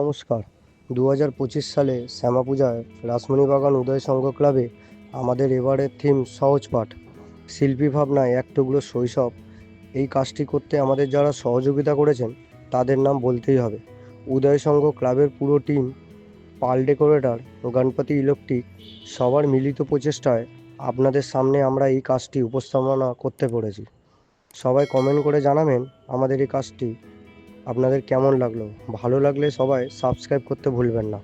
নমস্কার। 2025 সালে শ্যামাপূজায় রাসমণিবাগান উদয় সংঘ ক্লাবে আমাদের এবারের থিম সহজ পাঠ, শিল্পী ভাবনায় এক টুকরো শৈশব। এই কাজটি করতে আমাদের যারা সহযোগিতা করেছেন তাদের নাম বলতেই হবে। উদয় সংঘ ক্লাবের পুরো টিম, পাল ডেকোরেটর, গণপতি ইলেকট্রিক, সবার মিলিত প্রচেষ্টায় আপনাদের সামনে আমরা এই কাজটি উপস্থাপনা করতে পেরেছি। সবাই কমেন্ট করে জানাবেন আমাদের এই কাজটি আপনাদের কেমন লাগলো। ভালো লাগলে সবাই সাবস্ক্রাইব করতে ভুলবেন না।